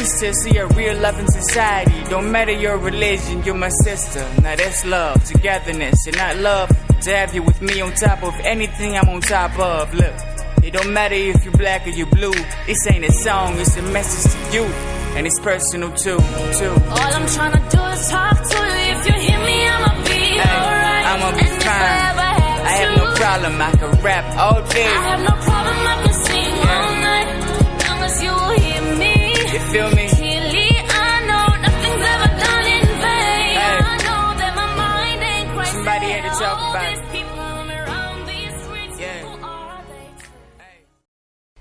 sister, see a real loving society. Don't matter your religion, you're my sister. Now that's love, togetherness, and not love to have you with me on top of anything I'm on top of. Look, it don't matter if you black or you blue. This ain't a song, it's a message to you, and it's personal too. All I'm trying to do is talk to you. If you hear me, I'ma be alright. I'ma be fine. I have no problem, I can rap all day. I have no problem, I can sing all night. Long as you will hear me. You feel me? Clearly, I know nothing's ever done in vain. I know that my mind ain't crazy. Somebody had to talk All about these it. people roaming around these streets, who are they?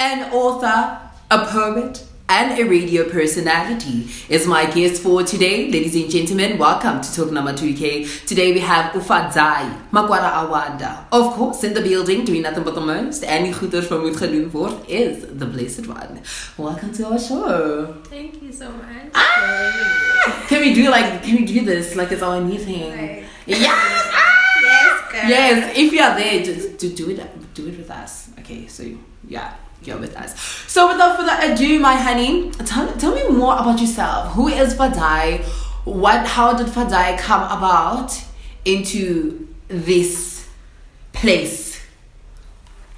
An author, a poet, and a radio personality is my guest for today. Ladies and gentlemen, welcome to Talk Number 2K. Today we have FADZAI Endurancemakwaaraawanda. Of course, in the building, doing nothing but the most. And Guter from Utgeloenvoort is the blessed one. Welcome to our show. Thank you so much. Can we do this like it's our new thing? Like, Yeah. yes, girl. Yes, if you are there, just do it with us. Okay, so yeah, you're with us. So without further ado, my honey, tell me more about yourself. Who is FADZAI? How did FADZAI come about into this place?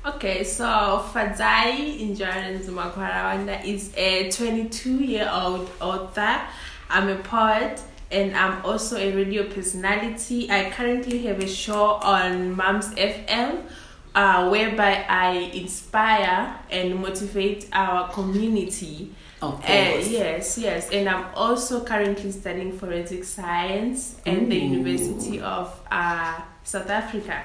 Okay, so FADZAI Endurance MAKWARAAWANDA is a 22-year-old author. I'm a poet and I'm also a radio personality. I currently have a show on Mums FM whereby I inspire and motivate our community. Of course. Yes. And I'm also currently studying forensic science at the University of South Africa.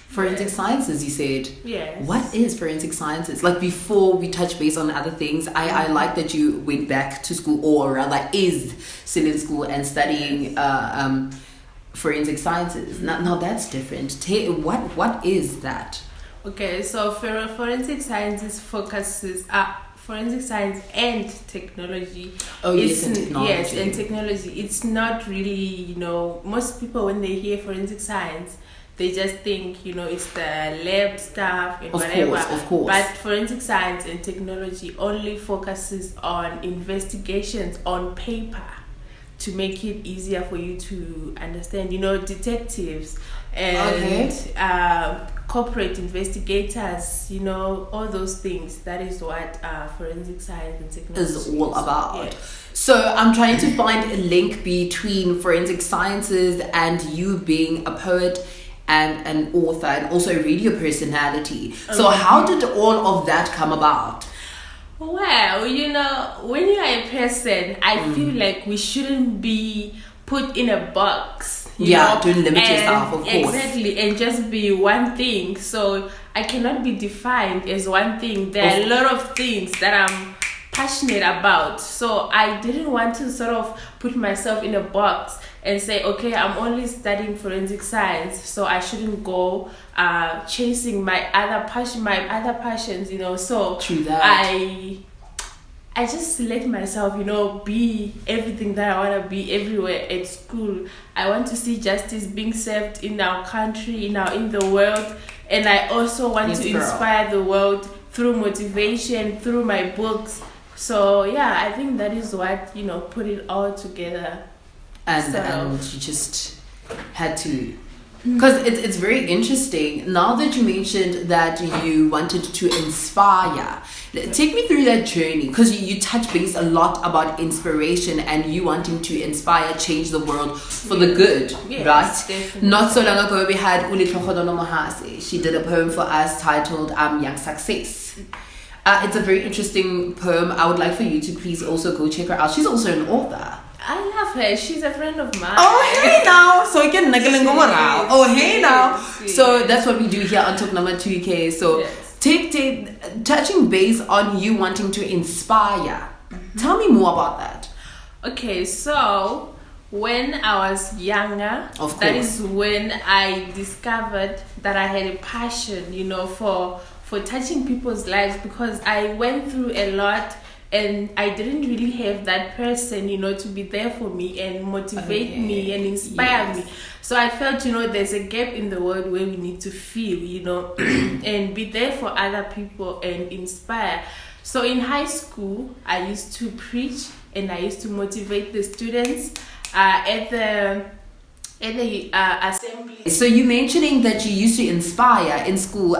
Forensic sciences, you said. Yes. What is forensic sciences? Like, before we touch base on other things, I like that you went back to school, or rather is still in school and studying forensic sciences. Now that's different. What is that? Okay, so forensic sciences focuses forensic science and technology. Oh, yes, and technology. Yes, and technology. It's not really, most people when they hear forensic science, they just think, it's the lab stuff and whatever. Of course. But forensic science and technology only focuses on investigations on paper to make it easier for you to understand. Detectives and corporate investigators, all those things. That is what forensic science and technology is all about. Yes. So I'm trying to find a link between forensic sciences and you being a poet and an author and also a radio personality. So how did all of that come about? Well, when you are a person, I feel like we shouldn't be put in a box. To limit yourself, of course. Exactly, and just be one thing. So I cannot be defined as one thing. There are a lot of things that I'm passionate about. So I didn't want to sort of put myself in a box and say, okay, I'm only studying forensic science, so I shouldn't go chasing my other passions, So true that. I just let myself, be everything that I want to be everywhere at school. I want to see justice being served in our country, in the world, and I also want to inspire the world through motivation, through my books. So yeah, I think that is what put it all together. And you just had to, because it's very interesting. Now that you mentioned that you wanted to inspire, take me through that journey, because you touch base a lot about inspiration and you wanting to inspire, change the world for the good, yes, right? Definitely. Not so long ago we had Untitled Chapter. She did a poem for us titled Young Success. It's a very interesting poem. I would like for you to please also go check her out. She's also an author. I love her. She's a friend of mine. Oh, hey now. So you can hey now. Yes. So that's what we do here on Talk Number 2K. So yes. touching base on you wanting to inspire. Tell me more about that. Okay, so when I was younger, that is when I discovered that I had a passion, for touching people's lives, because I went through a lot. And I didn't really have that person, to be there for me and motivate me and inspire me. So I felt, there's a gap in the world where we need to feel, and be there for other people and inspire. So in high school, I used to preach and I used to motivate the students at the assembly. So you mentioning that you used to inspire in school.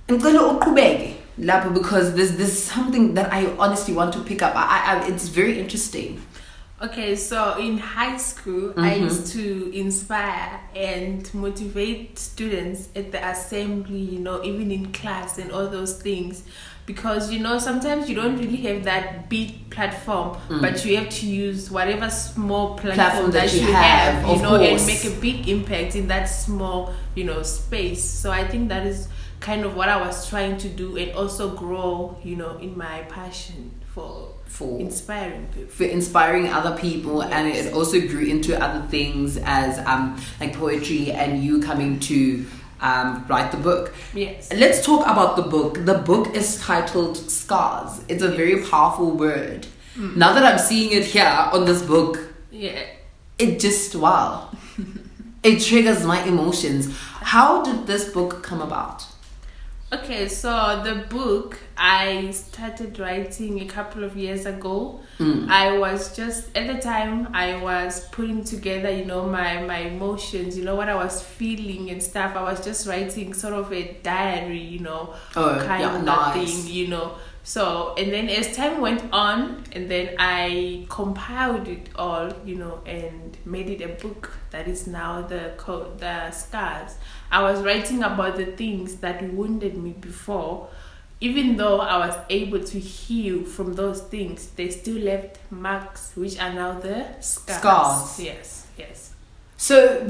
Because this is something that I honestly want to pick up. It's very interesting. Okay, so in high school, I used to inspire and motivate students at the assembly, even in class and all those things. Because, sometimes you don't really have that big platform, but you have to use whatever small platform that you have, and make a big impact in that small, space. So I think that is kind of what I was trying to do, and also grow, in my passion for inspiring people, for inspiring other people. Yes. And it also grew into other things as like poetry, and you coming to write the book. Yes. Let's talk about the book. The book is titled Scars. It's a very powerful word. Now that I'm seeing it here on this book, it just it triggers my emotions. How did this book come about? Okay, so the book I started writing a couple of years ago. I was just, at the time, I was putting together, my emotions, what I was feeling and stuff. I was just writing sort of a diary, kind of thing, So, and then as time went on, and then I compiled it all, and made it a book that is now the Scars. I was writing about the things that wounded me before. Even though I was able to heal from those things, they still left marks, which are now the scars. Yes. So,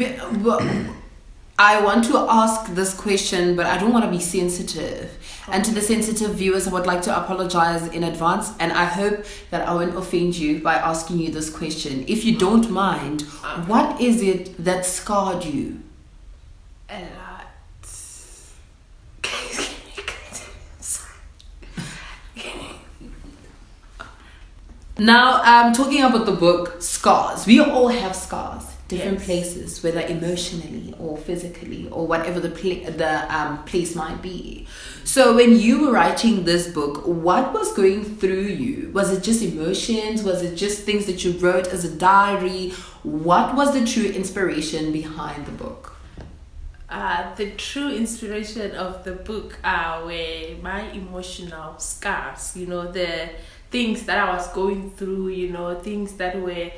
I want to ask this question, but I don't want to be sensitive. Okay. And to the sensitive viewers, I would like to apologize in advance. And I hope that I won't offend you by asking you this question. If you don't mind, what is it that scarred you? A lot. Now, talking about the book, scars. We all have scars. Different places, whether emotionally or physically or whatever the place might be. So when you were writing this book, what was going through you? Was it just emotions? Was it just things that you wrote as a diary? What was the true inspiration behind the book? The true inspiration of the book were my emotional scars, the things that I was going through, things that were,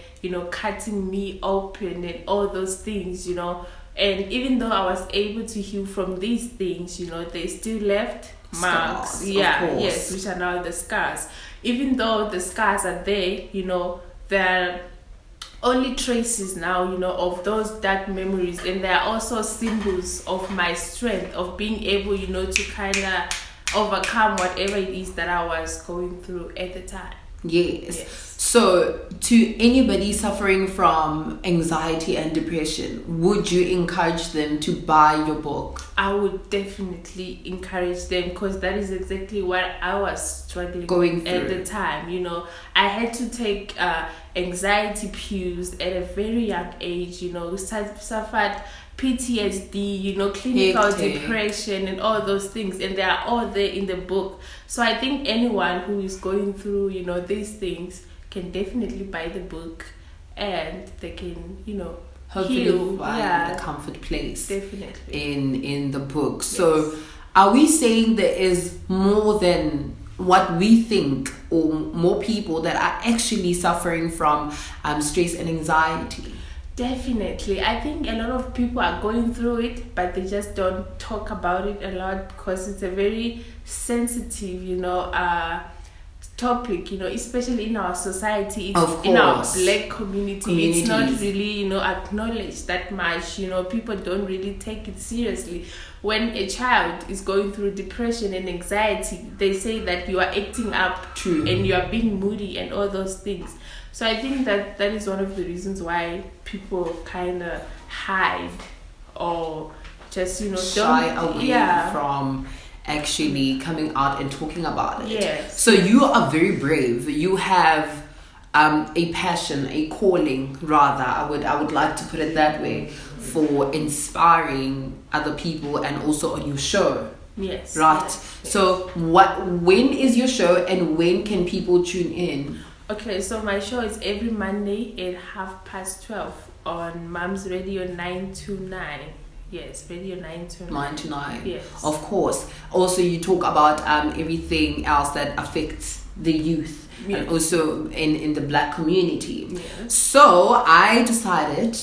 cutting me open and all those things, and even though I was able to heal from these things, they still left marks. Yes, which are now the scars. Even though the scars are there, they're only traces now, of those dark memories, and they are also symbols of my strength, of being able, to kind of overcome whatever it is that I was going through at the time. Yes. So to anybody suffering from anxiety and depression, would you encourage them to buy your book? I would definitely encourage them, because that is exactly what I was struggling going with at the time. I had to take anxiety pills at a very young age, suffered PTSD, clinical depression and all those things, and they are all there in the book. So I think anyone who is going through, these things can definitely buy the book, and they can, hopefully heal, find a comfort place definitely in the book. So are we saying there is more than what we think, or more people that are actually suffering from stress and anxiety? Definitely. I think a lot of people are going through it, but they just don't talk about it a lot, because it's a very sensitive, topic, especially in our society. It's in our black community. It's not really, acknowledged that much. People don't really take it seriously. When a child is going through depression and anxiety, they say that you are acting up. True. And you are being moody and all those things. So I think that is one of the reasons why people kind of hide, or just, shy away from actually coming out and talking about it. Yes. So you are very brave. You have a passion, a calling, rather. I would like to put it that way, for inspiring other people, and also on your show. Yes. Right. Yes. So when is your show and when can people tune in? Okay, so my show is every Monday at 12:30 on Mom's Radio 9 to 9. Yes, Radio 9 to 9. 9 to 9. Yes. Of course. Also, you talk about everything else that affects the youth. Yes. And also in the black community. Yes. So I decided,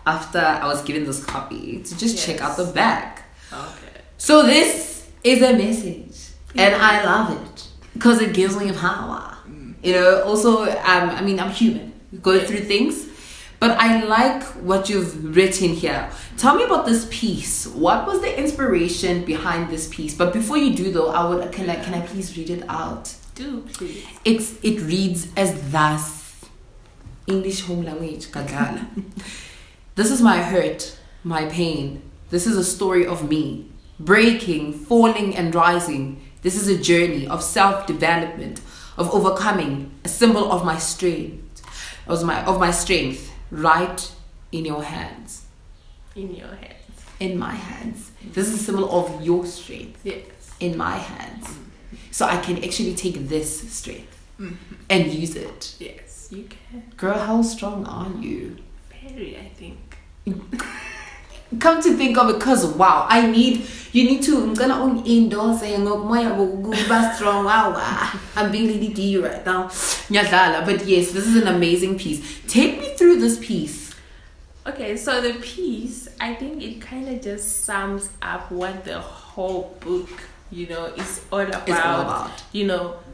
after I was given this copy, to just check out the back. Okay. So this is a message, and I love it because it gives me power. You know, also, I mean, I'm human. We go through things, but I like what you've written here. Tell me about this piece. What was the inspiration behind this piece? But before you do, though, can I please read it out? Do please. It reads as thus. English home language, Kadala. This is my hurt, my pain. This is a story of me, breaking, falling, and rising. This is a journey of self-development, of overcoming, a symbol of my strength, of my strength, right in your hands. In your hands. In my hands. This is a symbol of your strength. Yes. In my hands. So I can actually take this strength and use it. Yes, you can. Girl, how strong are you? Very, I think. Come to think of it, because wow, you need to, I'm gonna own indoors and strong. Wow, I'm being really deep right now. But yes, this is an amazing piece. Take me through this piece. Okay, so the piece, I think it kind of just sums up what the whole book, is all about.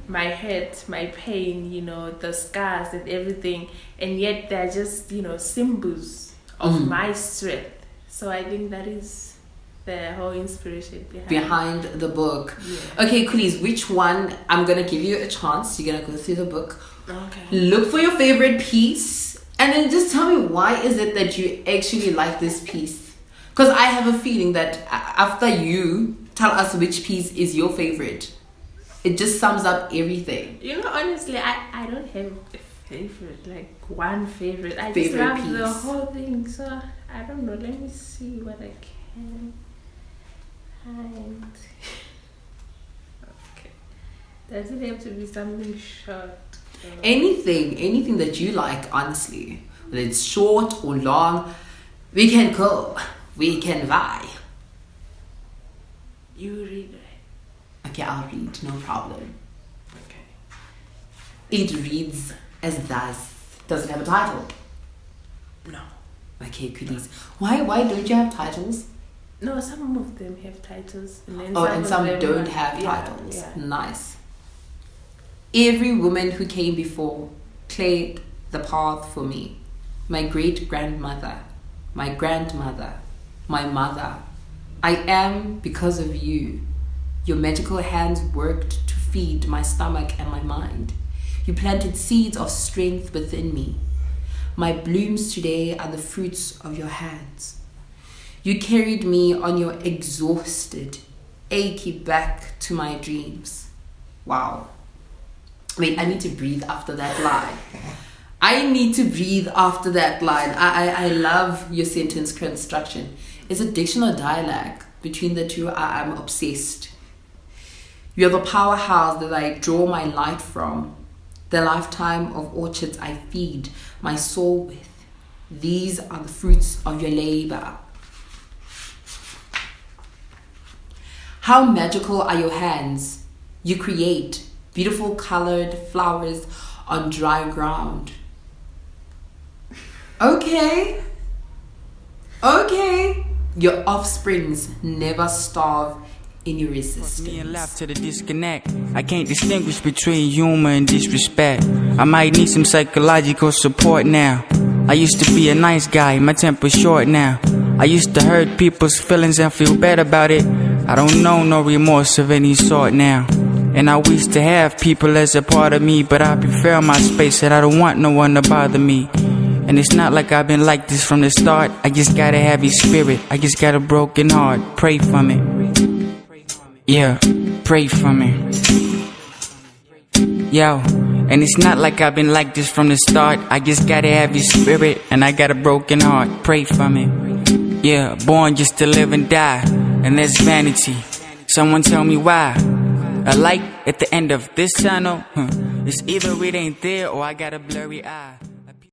My hurt, my pain, the scars and everything. And yet they're just, symbols of my strength. So I think that is the whole inspiration behind the book. Yeah. Okay, please, which one? I'm going to give you a chance. You're going to go through the book. Okay. Look for your favorite piece. And then just tell me, why is it that you actually like this piece? Because I have a feeling that after you tell us which piece is your favorite, it just sums up everything. Honestly, I don't have a favorite, like one favorite. I favorite just love piece. the whole thing. So I don't know. Let me see what I can find. Okay. Does it have to be something short? Anything that you like, honestly. Whether it's short or long, we can go. We can vie. You read it. Okay, I'll read, no problem. Okay. It reads as thus. Does it have a title? No. Okay, goodies. Why don't you have titles? No, some of them have titles. And then and some of them don't have titles. Yeah. Nice. Every woman who came before cleared the path for me. My great-grandmother, my grandmother, my mother. I am because of you. Your magical hands worked to feed my stomach and my mind. You planted seeds of strength within me. My blooms today are the fruits of your hands. You carried me on your exhausted, achy back to my dreams. Wow. Wait, I need to breathe after that line. I love your sentence construction. It's a diction or dialogue. Between the two, I'm obsessed. You're the powerhouse that I draw my light from. The lifetime of orchards I feed my soul with. These are the fruits of your labor. How magical are your hands? You create beautiful colored flowers on dry ground. Okay. Your offsprings never starve in your resistance. Me and left to the disconnect. I can't distinguish between humor and disrespect. I might need some psychological support now. I used to be a nice guy, my temper's short now. I used to hurt people's feelings and feel bad about it. I don't know no remorse of any sort now. And I wish to have people as a part of me, but I prefer my space and I don't want no one to bother me. And it's not like I've been like this from the start. I just got a heavy spirit, I just got a broken heart. Pray for me. Yeah, pray for me. Yo, and it's not like I've been like this from the start. I just got a heavy spirit and I got a broken heart. Pray for me. Yeah, born just to live and die, and that's vanity. Someone tell me why. A light at the end of this tunnel. It's either it ain't there or I got a blurry eye.